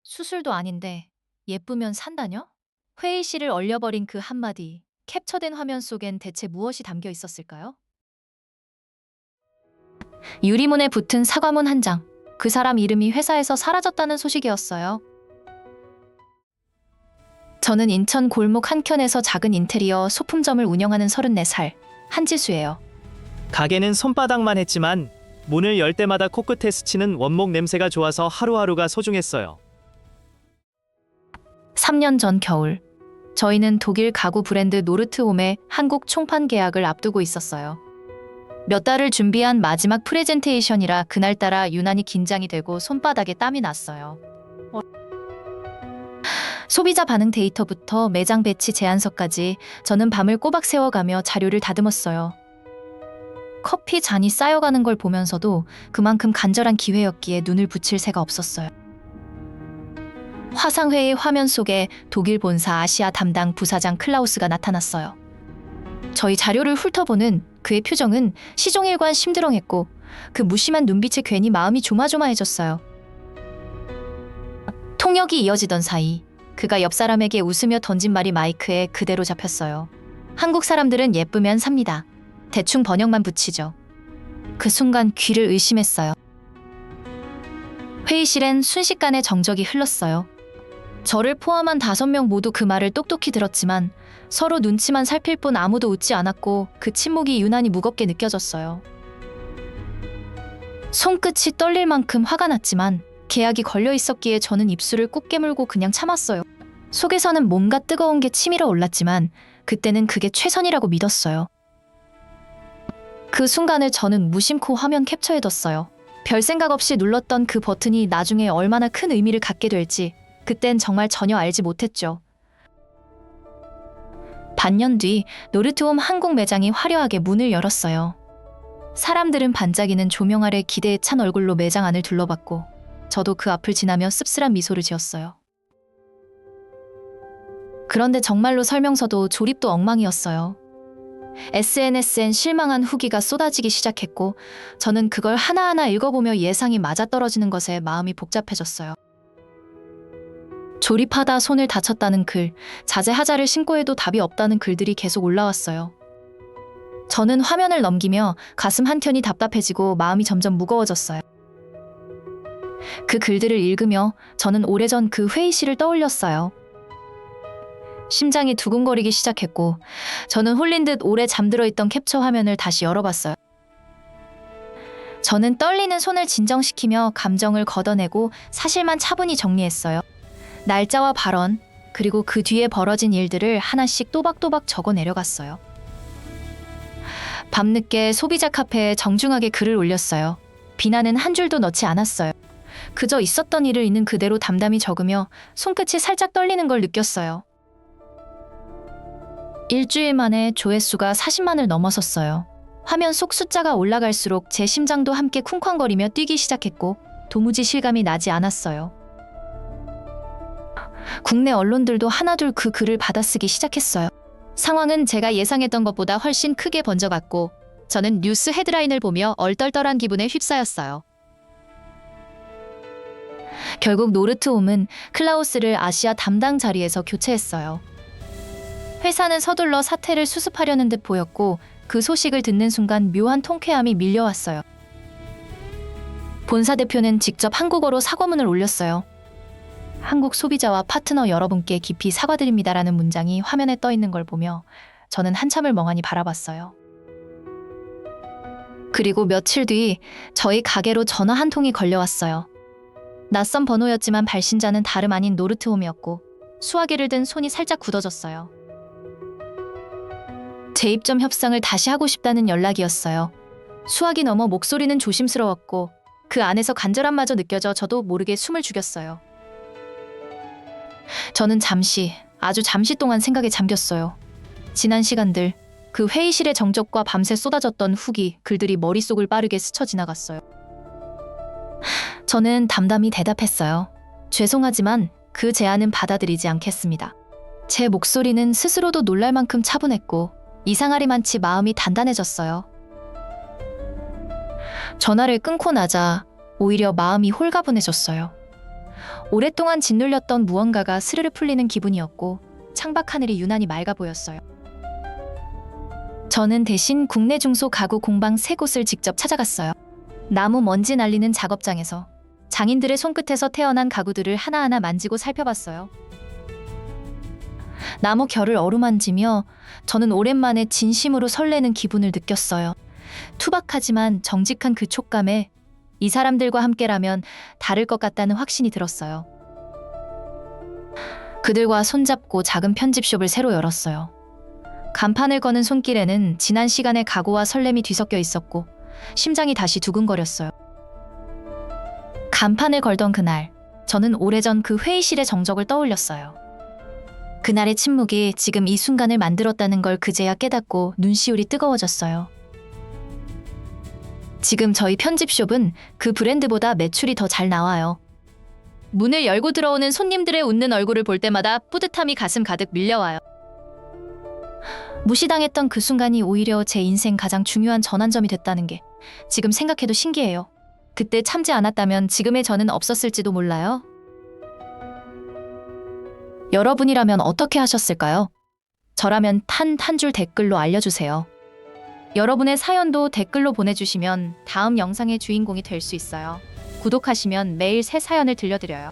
수술도 아닌데 예쁘면 산다뇨? 회의실을 얼려버린 그 한마디, 캡처된 화면 속엔 대체 무엇이 담겨 있었을까요? 유리문에 붙은 사과문 한 장. 그 사람 이름이 회사에서 사라졌다는 소식이었어요. 저는 인천 골목 한켠에서 작은 인테리어 소품점을 운영하는 34살 한지수예요. 가게는 손바닥만 했지만 문을 열 때마다 코끝에 스치는 원목 냄새가 좋아서 하루하루가 소중했어요. 3년 전 겨울, 저희는 독일 가구 브랜드 노르트홈의 한국 총판 계약을 앞두고 있었어요. 몇 달을 준비한 마지막 프레젠테이션이라 그날따라 유난히 긴장이 되고 손바닥에 땀이 났어요. 소비자 반응 데이터부터 매장 배치 제안서까지 저는 밤을 꼬박 새워가며 자료를 다듬었어요. 커피 잔이 쌓여가는 걸 보면서도 그만큼 간절한 기회였기에 눈을 붙일 새가 없었어요. 화상회의 화면 속에 독일 본사 아시아 담당 부사장 클라우스가 나타났어요. 저희 자료를 훑어보는 그의 표정은 시종일관 심드렁했고 그 무심한 눈빛에 괜히 마음이 조마조마해졌어요. 통역이 이어지던 사이 그가 옆 사람에게 웃으며 던진 말이 마이크에 그대로 잡혔어요. 한국 사람들은 예쁘면 삽니다. 대충 번역만 붙이죠. 그 순간 귀를 의심했어요. 회의실엔 순식간에 정적이 흘렀어요. 저를 포함한 5명 모두 그 말을 똑똑히 들었지만 서로 눈치만 살필 뿐 아무도 웃지 않았고 그 침묵이 유난히 무겁게 느껴졌어요. 손끝이 떨릴 만큼 화가 났지만 계약이 걸려 있었기에 저는 입술을 꾹 깨물고 그냥 참았어요. 속에서는 뭔가 뜨거운 게 치밀어 올랐지만 그때는 그게 최선이라고 믿었어요. 그 순간을 저는 무심코 화면 캡처해뒀어요. 별 생각 없이 눌렀던 그 버튼이 나중에 얼마나 큰 의미를 갖게 될지 그땐 정말 전혀 알지 못했죠. 반년 뒤 노르트홈 한국 매장이 화려하게 문을 열었어요. 사람들은 반짝이는 조명 아래 기대에 찬 얼굴로 매장 안을 둘러봤고 저도 그 앞을 지나며 씁쓸한 미소를 지었어요. 그런데 정말로 설명서도 조립도 엉망이었어요. SNS엔 실망한 후기가 쏟아지기 시작했고 저는 그걸 하나하나 읽어보며 예상이 맞아떨어지는 것에 마음이 복잡해졌어요. 조립하다 손을 다쳤다는 글, 자제하자를 신고해도 답이 없다는 글들이 계속 올라왔어요. 저는 화면을 넘기며 가슴 한켠이 답답해지고 마음이 점점 무거워졌어요. 그 글들을 읽으며 저는 오래전 그 회의실을 떠올렸어요. 심장이 두근거리기 시작했고 저는 홀린 듯 오래 잠들어 있던 캡처 화면을 다시 열어봤어요. 저는 떨리는 손을 진정시키며 감정을 걷어내고 사실만 차분히 정리했어요. 날짜와 발언, 그리고 그 뒤에 벌어진 일들을 하나씩 또박또박 적어 내려갔어요. 밤늦게 소비자 카페에 정중하게 글을 올렸어요. 비난은 한 줄도 넣지 않았어요. 그저 있었던 일을 있는 그대로 담담히 적으며 손끝이 살짝 떨리는 걸 느꼈어요. 일주일 만에 조회수가 40만을 넘어섰어요. 화면 속 숫자가 올라갈수록 제 심장도 함께 쿵쾅거리며 뛰기 시작했고 도무지 실감이 나지 않았어요. 국내 언론들도 하나둘 그 글을 받아쓰기 시작했어요. 상황은 제가 예상했던 것보다 훨씬 크게 번져갔고 저는 뉴스 헤드라인을 보며 얼떨떨한 기분에 휩싸였어요. 결국 노르트홈은 클라우스를 아시아 담당 자리에서 교체했어요. 회사는 서둘러 사태를 수습하려는 듯 보였고 그 소식을 듣는 순간 묘한 통쾌함이 밀려왔어요. 본사 대표는 직접 한국어로 사과문을 올렸어요. 한국 소비자와 파트너 여러분께 깊이 사과드립니다라는 문장이 화면에 떠 있는 걸 보며 저는 한참을 멍하니 바라봤어요. 그리고 며칠 뒤 저희 가게로 전화 한 통이 걸려왔어요. 낯선 번호였지만 발신자는 다름 아닌 노르트홈이었고 수화기를 든 손이 살짝 굳어졌어요. 재입점 협상을 다시 하고 싶다는 연락이었어요. 수화기 너머 목소리는 조심스러웠고 그 안에서 간절함마저 느껴져 저도 모르게 숨을 죽였어요. 저는 아주 잠시 동안 생각에 잠겼어요. 지난 시간들, 그 회의실의 정적과 밤새 쏟아졌던 후기, 글들이 머릿속을 빠르게 스쳐 지나갔어요. 저는 담담히 대답했어요. 죄송하지만 그 제안은 받아들이지 않겠습니다. 제 목소리는 스스로도 놀랄 만큼 차분했고 이상하리만치 마음이 단단해졌어요. 전화를 끊고 나자 오히려 마음이 홀가분해졌어요. 오랫동안 짓눌렸던 무언가가 스르르 풀리는 기분이었고 창밖 하늘이 유난히 맑아 보였어요. 저는 대신 국내 중소 가구 공방 3곳을 직접 찾아갔어요. 나무 먼지 날리는 작업장에서 장인들의 손끝에서 태어난 가구들을 하나하나 만지고 살펴봤어요. 나무 결을 어루만지며 저는 오랜만에 진심으로 설레는 기분을 느꼈어요. 투박하지만 정직한 그 촉감에 이 사람들과 함께라면 다를 것 같다는 확신이 들었어요. 그들과 손잡고 작은 편집숍을 새로 열었어요. 간판을 거는 손길에는 지난 시간의 각오와 설렘이 뒤섞여 있었고 심장이 다시 두근거렸어요. 간판을 걸던 그날, 저는 오래전 그 회의실의 정적을 떠올렸어요. 그날의 침묵이 지금 이 순간을 만들었다는 걸 그제야 깨닫고 눈시울이 뜨거워졌어요. 지금 저희 편집숍은 그 브랜드보다 매출이 더 잘 나와요. 문을 열고 들어오는 손님들의 웃는 얼굴을 볼 때마다 뿌듯함이 가슴 가득 밀려와요. 무시당했던 그 순간이 오히려 제 인생 가장 중요한 전환점이 됐다는 게 지금 생각해도 신기해요. 그때 참지 않았다면 지금의 저는 없었을지도 몰라요. 여러분이라면 어떻게 하셨을까요? 저라면 한 줄 댓글로 알려주세요. 여러분의 사연도 댓글로 보내주시면 다음 영상의 주인공이 될 수 있어요. 구독하시면 매일 새 사연을 들려드려요.